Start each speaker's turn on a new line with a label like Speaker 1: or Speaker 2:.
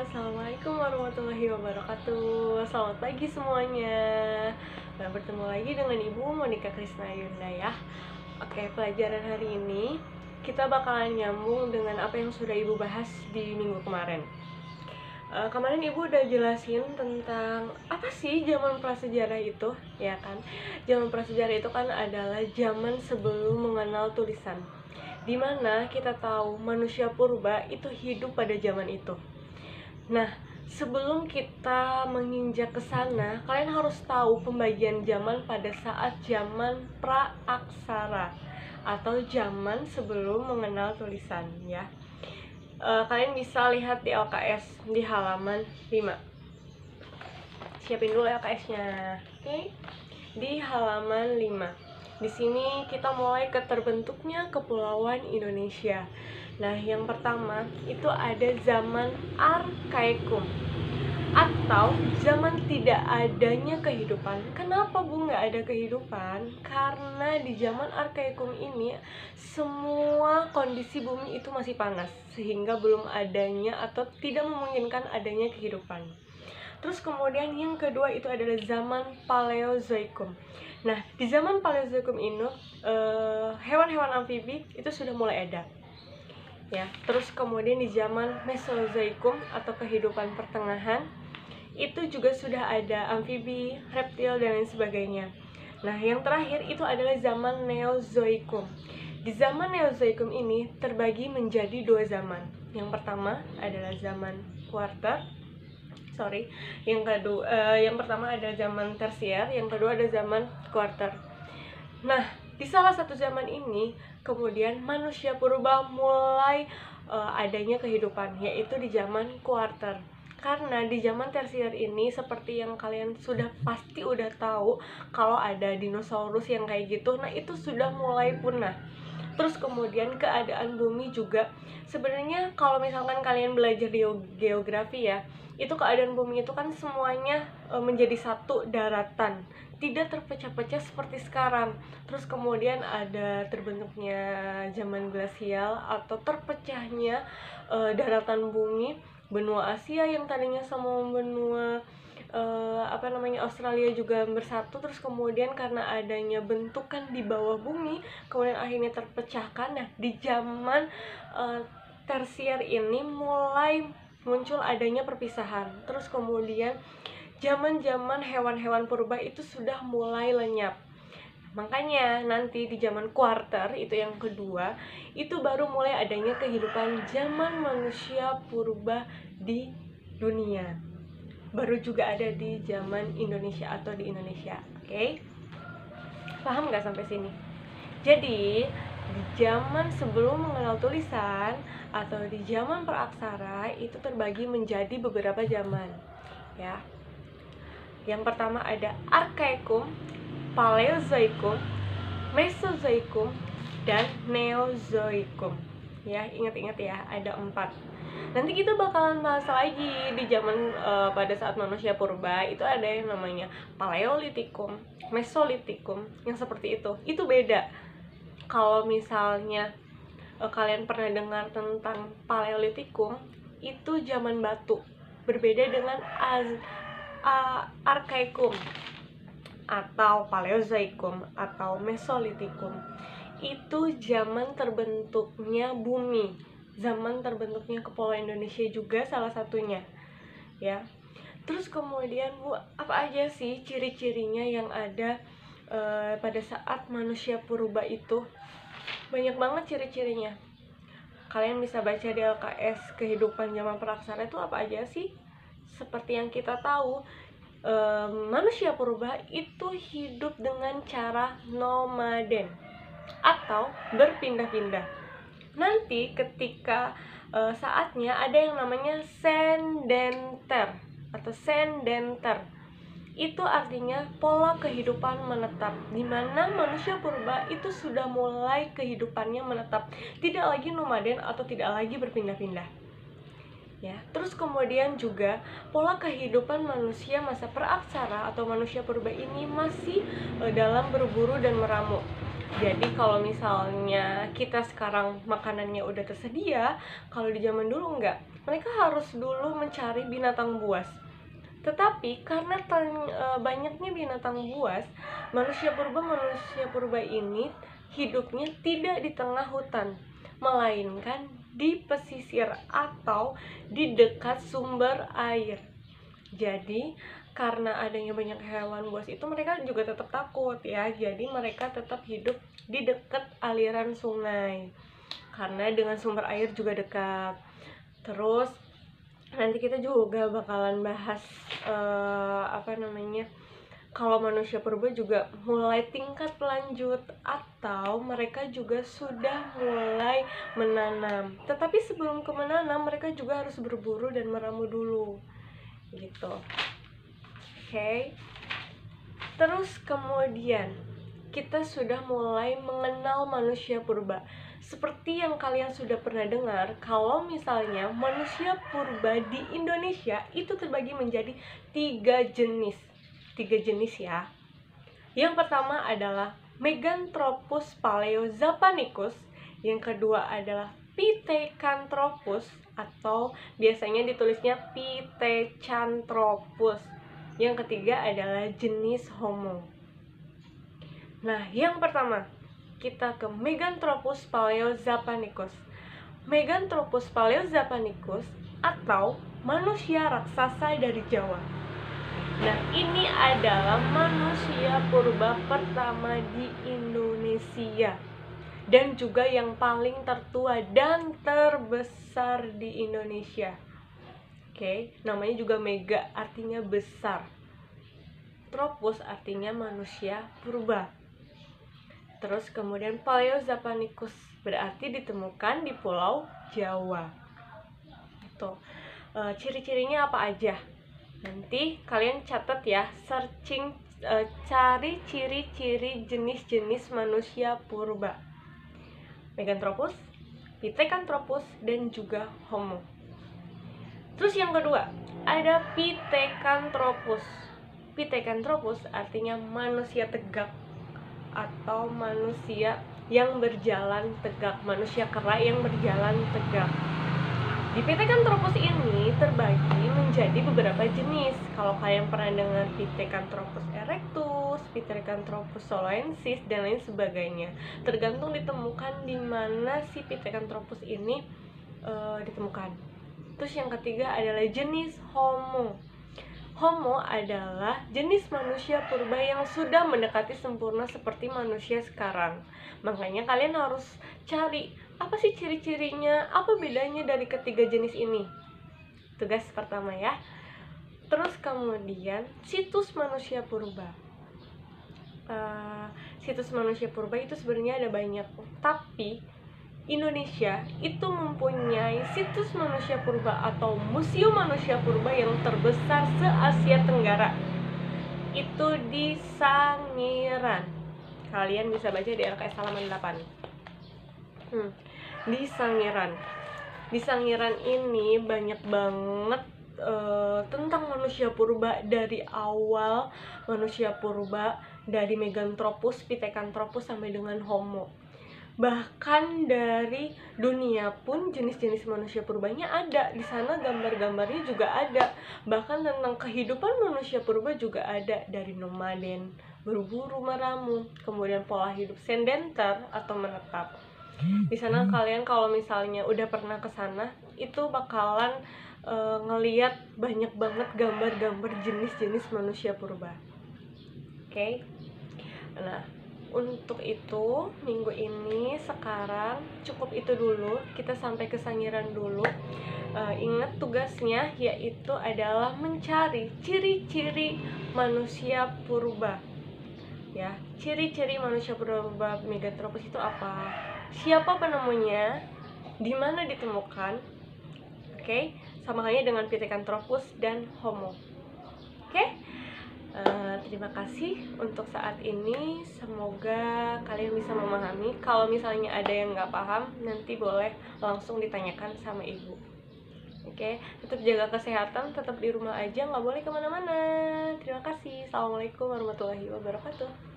Speaker 1: Assalamualaikum warahmatullahi wabarakatuh. Selamat pagi semuanya. Nah, bertemu lagi dengan Ibu Monica Krisna Yunda ya. Oke, pelajaran hari ini kita bakalan nyambung dengan apa yang sudah Ibu bahas di minggu kemarin. Kemarin Ibu udah jelasin tentang apa sih zaman prasejarah itu, ya kan? Zaman prasejarah itu kan adalah zaman sebelum mengenal tulisan, dimana kita tahu manusia purba itu hidup pada zaman itu. Nah, sebelum kita menginjak ke sana, kalian harus tahu pembagian zaman pada saat zaman praaksara atau zaman sebelum mengenal tulisan ya. Kalian bisa lihat di LKS di halaman 5. Siapin dulu LKS-nya. Oke. Di halaman 5. Di sini kita mulai ke terbentuknya kepulauan Indonesia. Nah, yang pertama itu ada zaman Arkaikum atau zaman tidak adanya kehidupan. Kenapa Bu nggak ada kehidupan? Karena di zaman Arkaikum ini semua kondisi bumi itu masih panas, sehingga belum adanya atau tidak memungkinkan adanya kehidupan. Terus kemudian yang kedua itu adalah zaman Paleozoikum. Nah, di zaman Paleozoikum ini hewan-hewan amfibi itu sudah mulai ada. Ya, terus kemudian di zaman Mesozoikum atau kehidupan pertengahan itu juga sudah ada amfibi, reptil dan lain sebagainya. Nah, yang terakhir itu adalah zaman Neozoikum. Di zaman Neozoikum ini terbagi menjadi dua zaman. Yang pertama adalah zaman Quarter. Yang pertama ada zaman tersier, yang kedua ada zaman Quarter. Nah, di salah satu zaman ini kemudian manusia purba mulai adanya kehidupan, yaitu di zaman Quarter. Karena di zaman tersier ini seperti yang kalian sudah pasti udah tahu, kalau ada dinosaurus yang kayak gitu, nah itu sudah mulai punah. Terus kemudian keadaan bumi juga sebenarnya kalau misalkan kalian belajar di geografi ya, itu keadaan bumi itu kan semuanya menjadi satu daratan, tidak terpecah-pecah seperti sekarang. Terus kemudian ada terbentuknya zaman glasial atau terpecahnya daratan bumi, benua Asia yang tadinya sama benua Australia juga bersatu. Terus kemudian karena adanya bentukan di bawah bumi, kemudian akhirnya terpecahkan. Nah, di zaman tersier ini mulai muncul adanya perpisahan. Terus kemudian zaman-zaman hewan-hewan purba itu sudah mulai lenyap. Makanya nanti di zaman Quarter itu yang kedua, itu baru mulai adanya kehidupan zaman manusia purba di dunia. Baru juga ada di zaman Indonesia atau di Indonesia. Oke? Paham nggak sampai sini? Jadi di zaman sebelum mengenal tulisan atau di zaman praaksara itu terbagi menjadi beberapa zaman ya. Yang pertama ada Arkaikum, Paleozoikum, Mesozoikum, dan Neozoikum. Ya, ingat-ingat ya, ada 4. Nanti kita bakalan bahas lagi di zaman pada saat manusia purba itu ada yang namanya Paleolitikum, Mesolitikum, yang seperti itu. Itu beda. Kalau misalnya kalian pernah dengar tentang Paleolitikum, itu zaman batu. Berbeda dengan Arkaikum atau Paleozoikum atau Mesolitikum. Itu zaman terbentuknya bumi, zaman terbentuknya kepulauan Indonesia juga salah satunya ya. Terus kemudian Bu, apa aja sih ciri-cirinya yang ada pada saat manusia purba itu? Banyak banget ciri-cirinya. Kalian bisa baca di LKS kehidupan zaman praaksara itu apa aja sih? Seperti yang kita tahu, manusia purba itu hidup dengan cara nomaden atau berpindah-pindah. Nanti ketika saatnya ada yang namanya sedenter atau sendenter. Itu artinya pola kehidupan menetap, di mana manusia purba itu sudah mulai kehidupannya menetap, tidak lagi nomaden atau tidak lagi berpindah-pindah. Ya, terus kemudian juga pola kehidupan manusia masa praaksara atau manusia purba ini masih dalam berburu dan meramu. Jadi kalau misalnya kita sekarang makanannya udah tersedia, kalau di zaman dulu enggak. mereka harus dulu mencari binatang buas. Tetapi karena banyaknya binatang buas, manusia purba ini hidupnya tidak di tengah hutan, melainkan di pesisir atau di dekat sumber air. Jadi karena adanya banyak hewan buas itu, mereka juga tetap takut ya. Jadi mereka tetap hidup di dekat aliran sungai, karena dengan sumber air juga dekat. Terus nanti kita juga bakalan bahas kalau manusia purba juga mulai tingkat lanjut atau mereka juga sudah mulai menanam. Tetapi sebelum ke menanam, mereka juga harus berburu dan meramu dulu gitu. Oke. Terus kemudian kita sudah mulai mengenal manusia purba. Seperti yang kalian sudah pernah dengar, kalau misalnya manusia purba di Indonesia itu terbagi menjadi 3 jenis ya. Yang pertama adalah Meganthropus paleozapanicus, yang kedua adalah Pithecanthropus atau biasanya ditulisnya Pithecanthropus, yang ketiga adalah jenis Homo. Nah, yang pertama kita ke Meganthropus paleozapanicus. Meganthropus paleozapanicus atau manusia raksasa dari Jawa. Nah, ini adalah manusia purba pertama di Indonesia dan juga yang paling tertua dan terbesar di Indonesia. Oke, namanya juga mega, artinya besar. Tropus artinya manusia purba. Terus kemudian Paleozapanicus berarti ditemukan di Pulau Jawa. Itu ciri-cirinya apa aja? Nanti kalian catat ya, searching, cari ciri-ciri jenis-jenis manusia purba. Meganthropus, Pithecanthropus, dan juga Homo. Terus yang kedua, ada Pithecanthropus. Pithecanthropus artinya manusia tegak atau manusia yang berjalan tegak, manusia kera yang berjalan tegak. Di Pithecanthropus ini terbagi menjadi beberapa jenis. Kalau kalian pernah dengar Pithecanthropus erectus, Pithecanthropus soloensis, dan lain sebagainya, tergantung ditemukan di mana si Pithecanthropus ini ditemukan. Terus yang ketiga adalah jenis Homo. Homo adalah jenis manusia purba yang sudah mendekati sempurna seperti manusia sekarang. Makanya kalian harus cari apa sih ciri-cirinya, apa bedanya dari ketiga jenis ini. Tugas pertama ya. Terus kemudian situs manusia purba. Situs manusia purba itu sebenarnya ada banyak, tapi Indonesia itu mempunyai situs manusia purba atau museum manusia purba yang terbesar se-Asia Tenggara. Itu di Sangiran. Kalian bisa baca di LKS halaman 8. Di Sangiran. Di Sangiran ini banyak banget tentang manusia purba, dari awal manusia purba dari Meganthropus, Pithecanthropus sampai dengan Homo. Bahkan dari dunia pun jenis-jenis manusia purbanya ada. Di sana gambar-gambarnya juga ada. Bahkan tentang kehidupan manusia purba juga ada, dari nomaden, berburu meramu, kemudian pola hidup sedenter atau menetap. Di sana kalian kalau misalnya udah pernah ke sana, itu bakalan ngeliat banyak banget gambar-gambar jenis-jenis manusia purba. Oke. Nah, untuk itu minggu ini sekarang cukup itu dulu, kita sampai ke Sangiran dulu. Ingat tugasnya yaitu adalah mencari ciri-ciri manusia purba ya. Ciri-ciri manusia purba Meganthropus itu apa, siapa penemunya, di mana ditemukan, oke? Sama halnya dengan Pithecanthropus dan Homo. Oke? Terima kasih untuk saat ini. Semoga kalian bisa memahami. Kalau misalnya ada yang nggak paham, nanti boleh langsung ditanyakan sama ibu. Oke, tetap jaga kesehatan, tetap di rumah aja, nggak boleh kemana-mana. Terima kasih. Assalamualaikum warahmatullahi wabarakatuh.